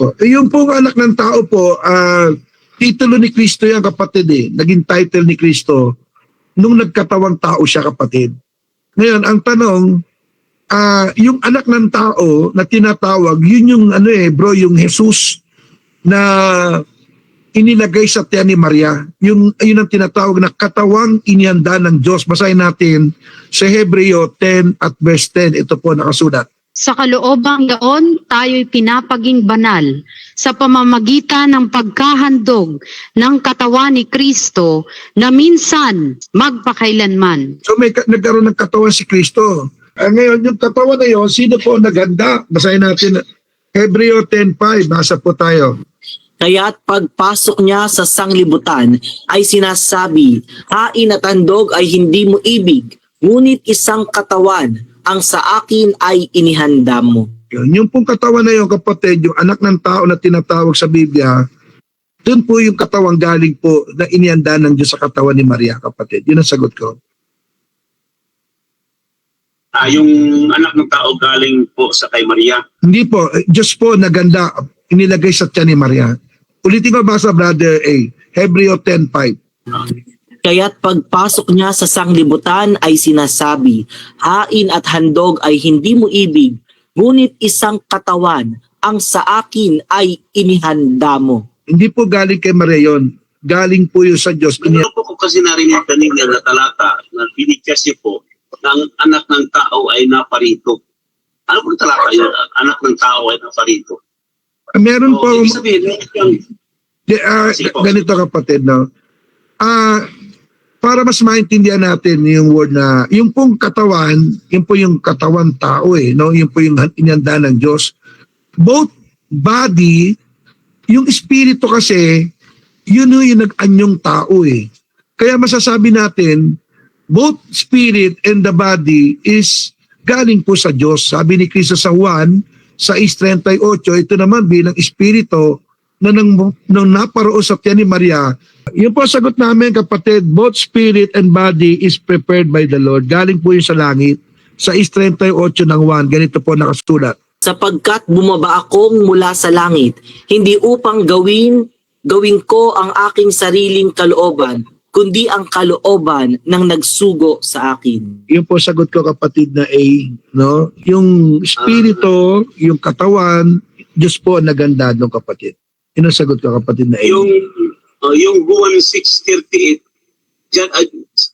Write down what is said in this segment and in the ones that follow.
Po. Yung pong anak ng tao po, titulo ni Kristo yan kapatid eh. Naging title ni Kristo nung nagkatawang tao siya kapatid. Ngayon, ang tanong, yung anak ng tao na tinatawag, yun yung bro, yung Jesus na inilagay sa tiyan ni Maria. Yun ang tinatawag na katawang inihanda ng Diyos. Basahin natin sa Hebreo 10 at verse 10. Ito po nakasulat. Sa kaloobang yaon, tayo'y pinapaging banal sa pamamagitan ng pagkahandog ng katawan ni Kristo na minsan magpakailanman. So nagkaroon ng katawan si Kristo. Ngayon, yung katawan na yun, sino po naghanda? Basahin natin Hebreo 10:5. Basa po tayo. Kaya't pagpasok niya sa sanglibutan ay sinasabi, hain at handog ay hindi mo ibig, ngunit isang katawan ang sa akin ay inihanda mo. Yung pong katawan na yun, kapatid, yung anak ng tao na tinatawag sa Biblia, dun po yung katawang galing po na inihanda ng Diyos sa katawan ni Maria, kapatid. Yun ang sagot ko. Yung anak ng tao galing po sa kay Maria. Hindi po, Diyos po naganda, inilagay sa tiyan ni Maria. Ulitin ko basa, brother A. Hebreo 10:5. Kaya't pagpasok niya sa sanglibutan ay sinasabi, hain at handog ay hindi mo ibig, ngunit isang katawan ang sa akin ay inihanda mo. Hindi po galing kay Maria yun. Galing po yun sa Diyos. Ano po ko kasi narinig kanina na talata na binigkasi po ng anak ng tao ay naparito. Ano po talata yun? Anak ng tao ay naparito. Meron po, Ibig sabihin, ganito kapatid, no? Para mas maintindihan natin yung word na, yung pong katawan, yung po yung katawan tao no? Yung po yung inihanda ng Diyos. Both body, yung espiritu kasi, yun yung nag-anyong tao Kaya masasabi natin, both spirit and the body is galing po sa Diyos. Sabi ni Cristo sa Juan, sa 6:38, ito naman bilang espiritu na nang naparoon sa tiyan ni Maria. Yun po sagot namin kapatid, both spirit and body is prepared by the Lord. Galing po yun sa langit. Sa 6:38 ng 1, ganito po nakasulat. Sapagkat bumaba akong mula sa langit, hindi upang gawin ko ang aking sariling kalooban, kundi ang kalooban ng nagsugo sa akin. Yun po sagot ko kapatid na A, no? Yung espiritu, yung katawan, Diyos po ang naganda ng kapatid. Yun ang sagot ko kapatid na A. Yung Juan 6:38,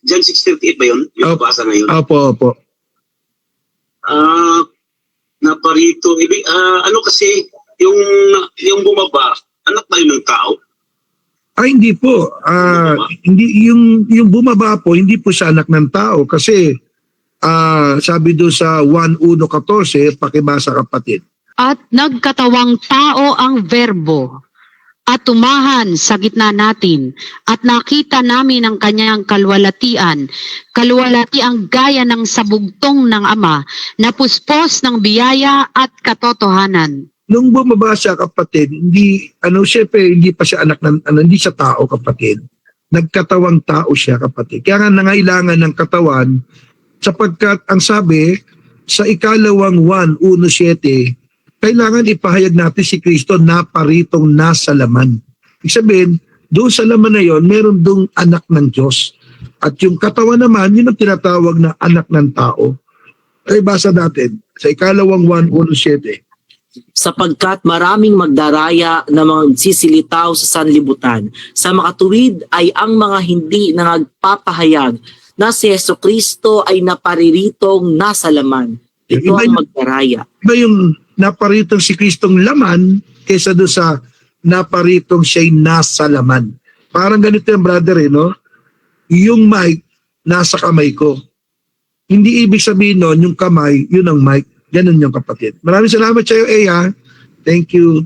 John 6:38 ba yun? Yung basa na yun? Opo. Naparito. Ano kasi, yung bumaba, anak ba yun ng tao? Ay, hindi po. Hindi, yung bumaba po, hindi po siya anak ng tao kasi sabi doon sa 1:1:14, pakibasa kapatid. At nagkatawang tao ang verbo at tumahan sa gitna natin at nakita namin ang kanyang kalwalatian gaya ng sabugtong ng Ama na puspos ng biyaya at katotohanan. Nung bumaba siya kapatid, hindi pa siya anak ng hindi siya tao kapatid. Nagkatawang tao siya kapatid. Kaya nga nangailangan ng katawan sapagkat ang sabi sa ikalawang 1:17, kailangan ipahayag natin si Kristo na paritong nasa laman. Ibig sabihin, doon sa laman na yon, meron doon anak ng Diyos. At yung katawan naman, yun ang tinatawag na anak ng tao. Ay basa natin sa ikalawang 1:17. Sapagkat maraming magdaraya na mga sisilitaw sa sanlibutan, sa makatuwid ay ang mga hindi na nagpapahayag na si Jesucristo ay napariritong nasa laman. Ito ang magdaraya. Iba yung naparitong si Kristong laman kaysa doon sa naparitong siya'y nasa laman. Parang ganito yung brother no? Yung mic, nasa kamay ko. Hindi ibig sabihin nun, yung kamay, yun ang mic. Ganun yung kapatid. Maraming salamat sa iyo, Thank you.